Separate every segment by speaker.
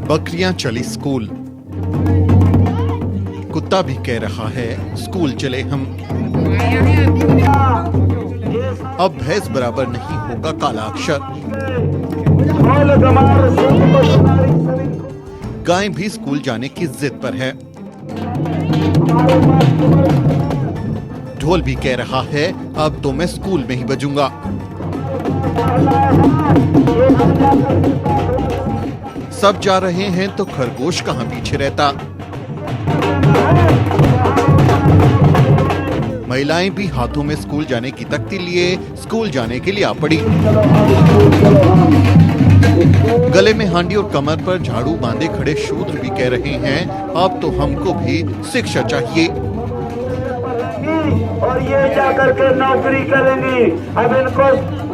Speaker 1: बकरियां चली स्कूल, कुत्ता भी कह रहा है स्कूल चले हम। अब भैंस बराबर नहीं होगा काला अक्षर। गाय भी स्कूल जाने की जिद पर है। ढोल भी कह रहा है अब तो मैं स्कूल में ही बजूंगा। सब जा रहे हैं तो खरगोश कहां पीछे रहता। महिलाएं भी हाथों में स्कूल जाने की तख्ती लिए स्कूल जाने के लिए आ पड़ी। गले में हांडी और कमर पर झाड़ू बांधे खड़े शूद्र भी कह रहे हैं अब तो हमको भी शिक्षा चाहिए।
Speaker 2: और ये जाकर के नौकरी करेंगी। अब इनको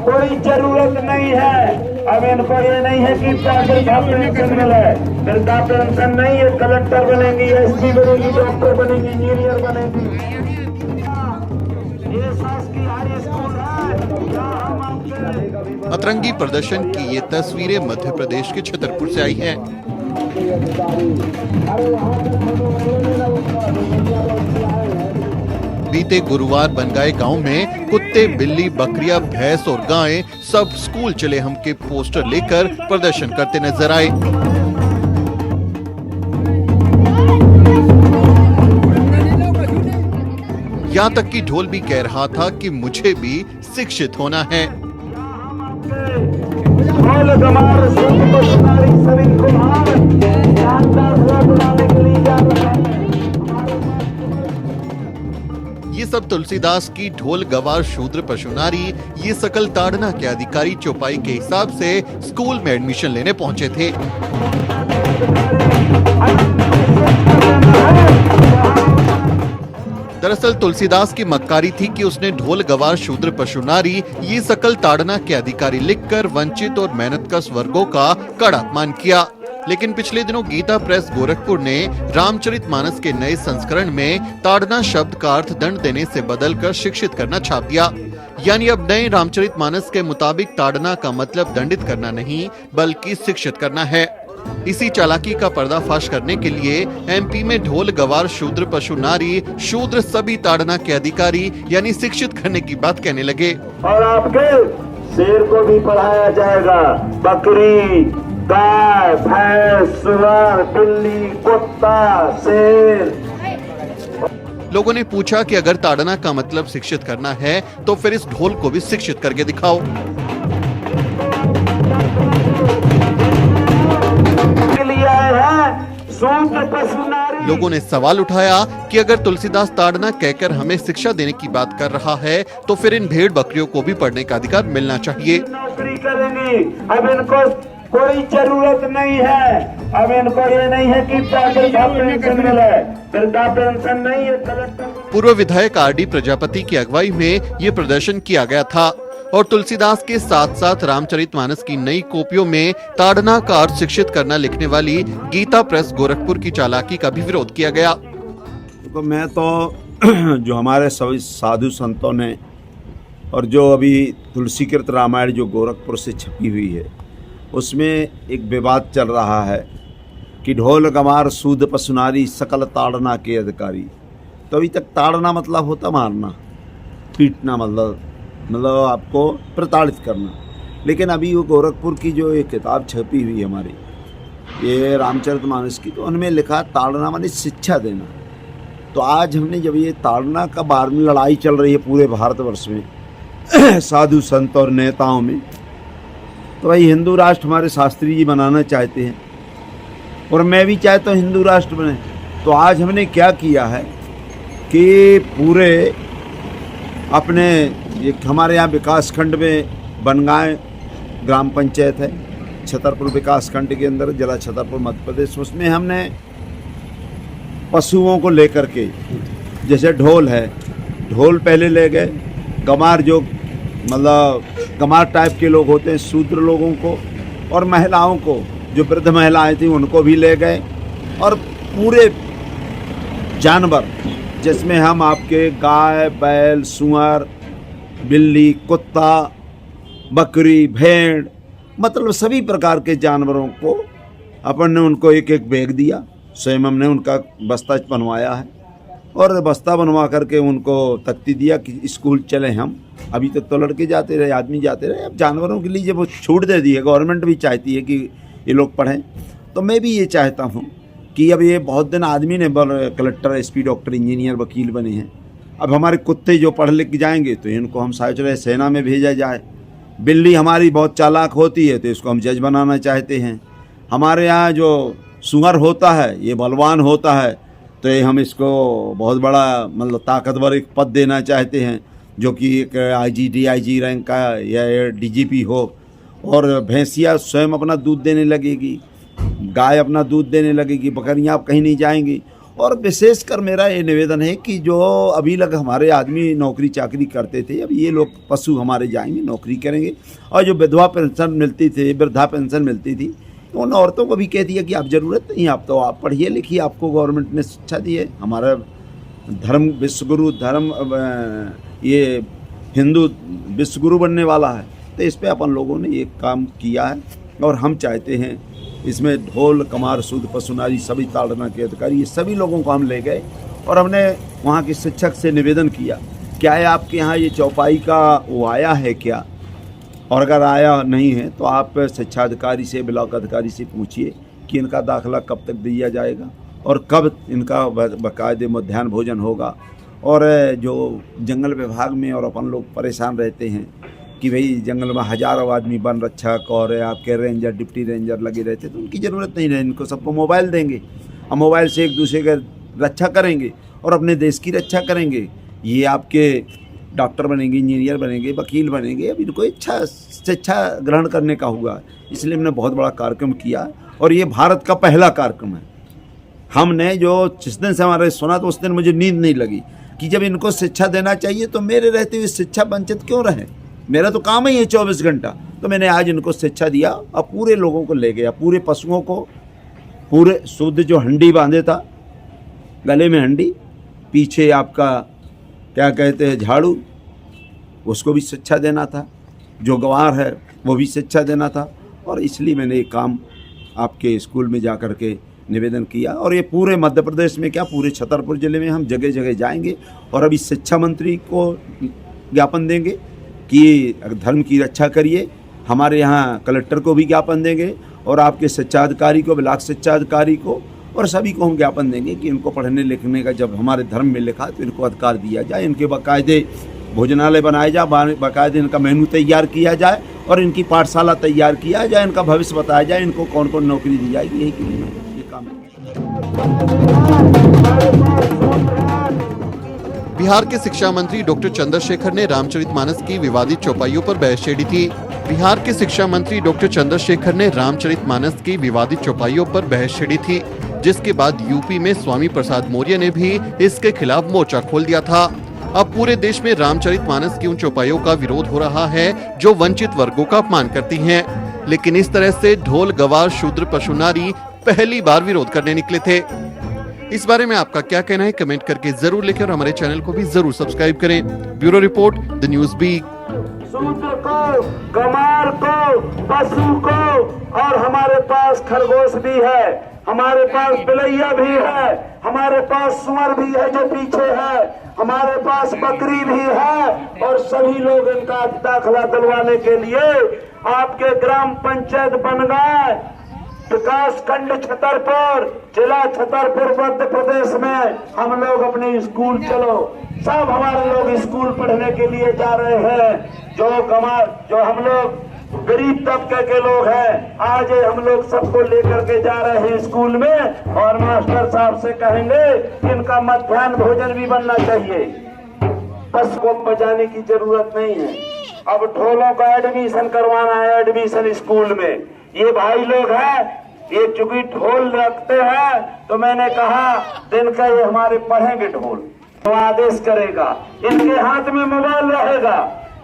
Speaker 2: कोई जरूरत नहीं है। अब इनको ये नहीं है कि पेंशन मिले, वृद्धा पेंशन नहीं है। कलेक्टर बनेंगी, एसपी बनेगी, डॉक्टर बनेगी, इंजीनियर बनेगी। ये शासकीय हाई स्कूल है।
Speaker 1: अतरंगी प्रदर्शन की ये तस्वीरें मध्य प्रदेश के छतरपुर से आई हैं। बीते गुरुवार बनगांव गांव में कुत्ते, बिल्ली, बकरियां, भैंस और गायें सब स्कूल चले हम के पोस्टर लेकर प्रदर्शन करते नजर आए। यहाँ तक कि ढोल भी कह रहा था कि मुझे भी शिक्षित होना है। ये सब तुलसीदास की ढोल गवार शूद्र पशुनारी ये सकल ताड़ना के अधिकारी चौपाई के हिसाब से स्कूल में एडमिशन लेने पहुंचे थे। दरअसल तुलसीदास की मक्कारी थी कि उसने ढोल गवार शूद्र पशुनारी ये सकल ताड़ना के अधिकारी लिखकर वंचित और मेहनतकश वर्गों का कड़ा अपमान किया। लेकिन पिछले दिनों गीता प्रेस गोरखपुर ने रामचरितमानस के नए संस्करण में ताड़ना शब्द का अर्थ दंड देने से बदलकर शिक्षित करना छाप दिया। यानी अब नए रामचरितमानस के मुताबिक ताड़ना का मतलब दंडित करना नहीं बल्कि शिक्षित करना है। इसी चालाकी का पर्दाफाश करने के लिए एमपी में ढोल गवार शूद्र पशुनारी शूद्र सभी ताड़ना के अधिकारी यानी शिक्षित करने की बात कहने लगे।
Speaker 2: और आपके शेर को भी पढ़ाया जाएगा। बकरी, गाय, भैंस, सुअर, बिल्ली, कुत्ता, शेर।
Speaker 1: लोगों ने पूछा कि अगर ताड़ना का मतलब शिक्षित करना है तो फिर इस ढोल को भी शिक्षित करके दिखाओ। लोगों ने सवाल उठाया कि अगर तुलसीदास ताड़ना कहकर हमें शिक्षा देने की बात कर रहा है तो फिर इन भेड़ बकरियों को भी पढ़ने का अधिकार मिलना चाहिए।
Speaker 2: नौकरी करेंगी। अब इनको कोई जरूरत नहीं है। अब इनको ये नहीं है कि पेंशन मिले, वृद्धा पेंशन नहीं है। कलेक्टर
Speaker 1: पूर्व विधायक आरडी प्रजापति की अगुवाई में ये प्रदर्शन किया गया था और तुलसीदास के साथ साथ रामचरितमानस की नई कॉपियों में ताड़ना का अर्थ शिक्षित करना लिखने वाली गीता प्रेस गोरखपुर की चालाकी का भी विरोध किया गया।
Speaker 3: तो मैं तो जो हमारे सभी साधु संतों ने और जो अभी तुलसीकृत रामायण जो गोरखपुर से छपी हुई है उसमें एक विवाद चल रहा है कि ढोल गवार शूद्र पशुनारी सकल ताड़ना के अधिकारी। तो अभी तक ताड़ना मतलब होता मारना, पीटना, मतलब आपको प्रताड़ित करना। लेकिन अभी वो गोरखपुर की जो एक किताब छपी हुई हमारी ये रामचरितमानस की, तो उनमें लिखा ताड़ना माने शिक्षा देना। तो आज हमने जब ये ताड़ना का बार में लड़ाई चल रही है पूरे भारतवर्ष में साधु संत और नेताओं में, तो भाई हिंदू राष्ट्र हमारे शास्त्री जी बनाना चाहते हैं और मैं भी चाहता हूँ हिंदू राष्ट्र बने। तो आज हमने क्या किया है कि पूरे अपने एक हमारे यहाँ विकास खंड में बनगांव ग्राम पंचायत है, छतरपुर विकास खंड के अंदर जिला छतरपुर मध्य प्रदेश, उसमें हमने पशुओं को लेकर के जैसे ढोल है, ढोल पहले ले गए, गमार जो मतलब गमार टाइप के लोग होते हैं शूद्र लोगों को, और महिलाओं को जो वृद्ध महिलाएं थी उनको भी ले गए, और पूरे जानवर जिसमें हम आपके गाय, बैल, सुअर, बिल्ली, कुत्ता, बकरी, भेड़, मतलब सभी प्रकार के जानवरों को अपन ने उनको एक एक बैग दिया, स्वयं हमने उनका बस्ता बनवाया है और बस्ता बनवा करके उनको तख्ती दिया कि स्कूल चले हम। अभी तक तो लड़के जाते रहे, आदमी जाते रहे, अब जानवरों के लिए जब वो छूट दे दी है, गवर्नमेंट भी चाहती है कि ये लोग पढ़ें, तो मैं भी ये चाहता हूँ कि अब ये बहुत दिन आदमी ने कलेक्टर, एसपी, डॉक्टर, इंजीनियर, वकील बने हैं। अब हमारे कुत्ते जो पढ़ लिख जाएंगे तो इनको हम सोच रहे सेना में भेजा जाए। बिल्ली हमारी बहुत चालाक होती है तो इसको हम जज बनाना चाहते हैं। हमारे यहाँ जो सुअर होता है ये बलवान होता है तो ये हम इसको बहुत बड़ा मतलब ताकतवर एक पद देना चाहते हैं, जो कि एक IG, DIG रैंक का या DGP हो। और भैंसिया स्वयं अपना दूध देने लगेगी, गाय अपना दूध देने लगेगी, बकरियाँ अब कहीं नहीं जाएंगी। और विशेषकर मेरा ये निवेदन है कि जो अभी लग हमारे आदमी नौकरी चाकरी करते थे, अब ये लोग पशु हमारे जाएंगे, नौकरी करेंगे। और जो विधवा पेंशन मिलती थी, वृद्धा पेंशन मिलती थी, तो उन औरतों को भी कह दिया कि आप ज़रूरत नहीं, आप तो आप पढ़िए लिखिए, आपको गवर्नमेंट ने शिक्षा दी है। हमारा धर्म विश्वगुरु धर्म ये हिंदू विश्वगुरु बनने वाला है, तो इस पर अपन लोगों ने ये काम किया है। और हम चाहते हैं इसमें ढोल, कमार, सूद, पशुनारी, सभी ताड़ना के अधिकारी, ये सभी लोगों को हम ले गए और हमने वहाँ के शिक्षक से निवेदन किया, क्या है आपके यहाँ ये चौपाई का वो आया है क्या? और अगर आया नहीं है तो आप शिक्षा अधिकारी से, ब्लॉक अधिकारी से पूछिए कि इनका दाखिला कब तक दिया जाएगा और कब इनका बाकायदे मध्याह्न भोजन होगा। और जो जंगल विभाग में और अपन लोग परेशान रहते हैं कि भाई जंगल में हज़ारों आदमी वन रक्षक और आपके रेंजर, डिप्टी रेंजर लगे रहते, तो उनकी ज़रूरत नहीं रहे। इनको सबको मोबाइल देंगे और मोबाइल से एक दूसरे का रक्षा करेंगे और अपने देश की रक्षा करेंगे। ये आपके डॉक्टर बनेंगे, इंजीनियर बनेंगे, वकील बनेंगे। अब इनको शिक्षा ग्रहण करने का हुआ, इसलिए हमने बहुत बड़ा कार्यक्रम किया और ये भारत का पहला कार्यक्रम है। हमने जो जिस दिन से हमारे सुना तो उस दिन मुझे नींद नहीं लगी कि जब इनको शिक्षा देना चाहिए तो मेरे रहते हुए शिक्षा वंचित क्यों रहे। मेरा तो काम ही है 24 घंटा, तो मैंने आज इनको शिक्षा दिया और पूरे लोगों को ले गया, पूरे पशुओं को, पूरे शुद्ध जो हंडी बांधे था, गले में हंडी, पीछे आपका क्या कहते हैं झाड़ू, उसको भी शिक्षा देना था, जो गंवार है वो भी शिक्षा देना था। और इसलिए मैंने ये काम आपके स्कूल में जा कर के निवेदन किया। और ये पूरे मध्य प्रदेश में क्या, पूरे छतरपुर ज़िले में हम जगह जगह जाएंगे और अभी शिक्षा मंत्री को ज्ञापन देंगे कि धर्म की रक्षा करिए। हमारे यहाँ कलेक्टर को भी ज्ञापन देंगे और आपके शिक्षा अधिकारी को, ब्लॉक शिक्षा अधिकारी को, और सभी को हम ज्ञापन देंगे कि इनको पढ़ने लिखने का जब हमारे धर्म में लिखा तो इनको अधिकार दिया जाए, इनके बाकायदे भोजनालय बनाए जाए, बाकायदे इनका मेनू तैयार किया जाए और इनकी पाठशाला तैयार किया जाए, इनका भविष्य बताया जाए, इनको कौन कौन नौकरी दी जाएगी, यही के लिए ये काम है।
Speaker 1: बिहार के शिक्षा मंत्री डॉक्टर चंद्रशेखर ने रामचरितमानस की विवादित चौपाइयों पर बहस छेड़ी थी। बिहार के शिक्षा मंत्री डॉक्टर चंद्रशेखर ने रामचरितमानस की विवादित चौपाइयों पर बहस छेड़ी थी, जिसके बाद यूपी में स्वामी प्रसाद मौर्य ने भी इसके खिलाफ मोर्चा खोल दिया था। अब पूरे देश में रामचरितमानस की उन चौपाइयों का विरोध हो रहा है जो वंचित वर्गों का अपमान करती हैं। लेकिन इस तरह से ढोल, गवार, शूद्र, पशुनारी पहली बार विरोध करने निकले थे। इस बारे में आपका क्या कहना है, कमेंट करके जरूर लिखें और हमारे चैनल को भी जरूर सब्सक्राइब करें। Bureau report, the news beat.
Speaker 2: शूद्र को, गंवार को, पशु को, और हमारे पास खरगोश भी है, हमारे पास बिलैया भी है, हमारे पास सुअर भी है जो पीछे है, हमारे पास बकरी भी है। और सभी लोग इनका दाखिला दिलवाने के लिए आपके ग्राम पंचायत बन गए। विकास खंड छतरपुर, जिला छतरपुर, मध्य प्रदेश में हम लोग अपने स्कूल, चलो सब हमारे लोग स्कूल पढ़ने के लिए जा रहे हैं। जो हम लोग गरीब तबके के लोग हैं, आज हम लोग सबको लेकर के जा रहे हैं स्कूल में और मास्टर साहब से कहेंगे कि इनका मध्याह्न भोजन भी बनना चाहिए। बस को बजाने की जरूरत नहीं है, अब ढोलों का एडमिशन करवाना है, एडमिशन स्कूल में। ये भाई लोग हैं, ये चूंकि ढोल रखते हैं तो मैंने कहा दिन का ये हमारे पढ़ेंगे ढोल, तो आदेश करेगा, इनके हाथ में मोबाइल रहेगा,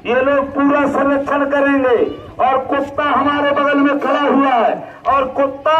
Speaker 2: ये लोग पूरा संरक्षण करेंगे। और कुत्ता हमारे बगल में खड़ा हुआ है और कुत्ता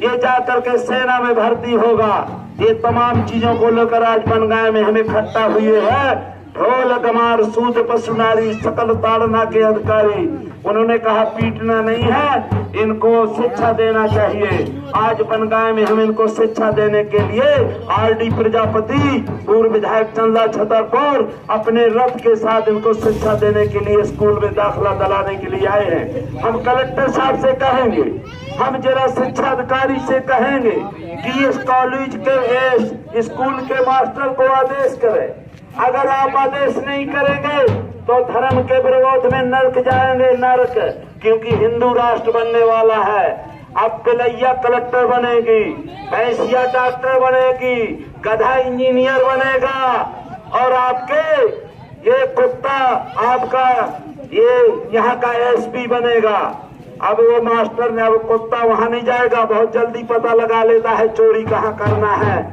Speaker 2: ये जाकर के सेना में भर्ती होगा। ये तमाम चीजों को लेकर आज बनगांव में हम इकट्ठा हुए हैं। ढोल गमार सूद पशुनारी सकल ताड़ना के अधिकारी। उन्होंने कहा पीटना नहीं है, इनको शिक्षा देना चाहिए। आज बनगांव में हम इनको शिक्षा देने के लिए आरडी प्रजापति, पूर्व विधायक चंदा छतरपुर अपने रथ के साथ इनको शिक्षा देने के लिए स्कूल में दाखिला दिलाने के लिए आए हैं। हम कलेक्टर साहब से कहेंगे, हम जिला शिक्षा अधिकारी से कहेंगे कि इस कॉलेज के स्कूल के मास्टर को आदेश करें। अगर आप आदेश नहीं करेंगे तो धर्म के विरोध में नरक जाएंगे, नरक, क्योंकि हिंदू राष्ट्र बनने वाला है। अब पिलैया कलेक्टर बनेगी, भैंसिया डॉक्टर बनेगी, गधा इंजीनियर बनेगा और आपके ये कुत्ता आपका ये यहाँ का एसपी बनेगा। अब वो मास्टर ने, अब कुत्ता वहां नहीं जाएगा, बहुत जल्दी पता लगा लेता है चोरी कहाँ करना है।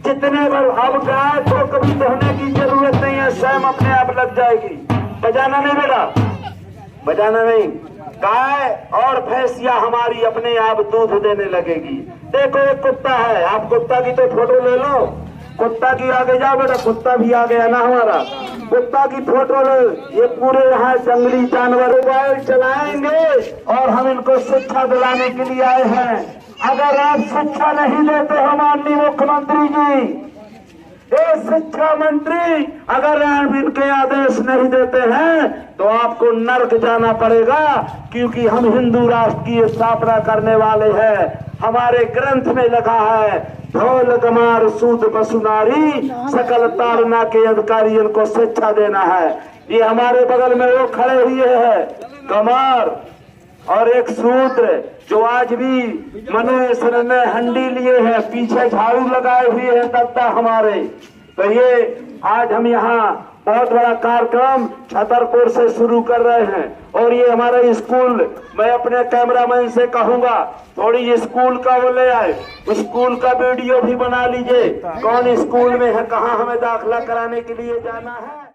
Speaker 2: जितने बार अब गाय को कभी धोने की जरूरत नहीं है, स्वयं अपने आप लग जाएगी। बजाना नहीं बेटा, बजाना नहीं। गाय और भैंसिया हमारी अपने आप दूध देने लगेगी। देखो एक कुत्ता है, आप कुत्ता की तो फोटो ले लो, कुत्ता की आगे जाओ बेटा, कुत्ता भी आ गया ना हमारा, कुत्ता की फोटो लो। ये पूरे यहाँ जंगली जानवर मोबाइल चलाएंगे और हम इनको शिक्षा दिलाने के लिए आए हैं। अगर आप शिक्षा नहीं देते हो माननीय मुख्यमंत्री जी, ये शिक्षा मंत्री अगर आप इनके आदेश नहीं देते हैं तो आपको नरक जाना पड़ेगा, क्योंकि हम हिंदू राष्ट्र की स्थापना करने वाले हैं। हमारे ग्रंथ में लिखा है ढोल गमार सूद पशुनारी सकल ताड़ना के अधिकारी, इनको शिक्षा देना है। ये हमारे बगल में वो खड़े हुए हैं गमार और एक सूत्र, जो आज भी मनुष्य ने हंडी लिए हैं, पीछे झाड़ू लगाए हुए हैं दत्ता हमारे। तो ये आज हम यहाँ बहुत बड़ा कार्यक्रम छतरपुर से शुरू कर रहे हैं। और ये हमारा स्कूल, मैं अपने कैमरामैन से कहूंगा थोड़ी स्कूल का वो ले आए, स्कूल का वीडियो भी बना लीजिए, कौन स्कूल में है, कहाँ हमें दाखिला कराने के लिए जाना है।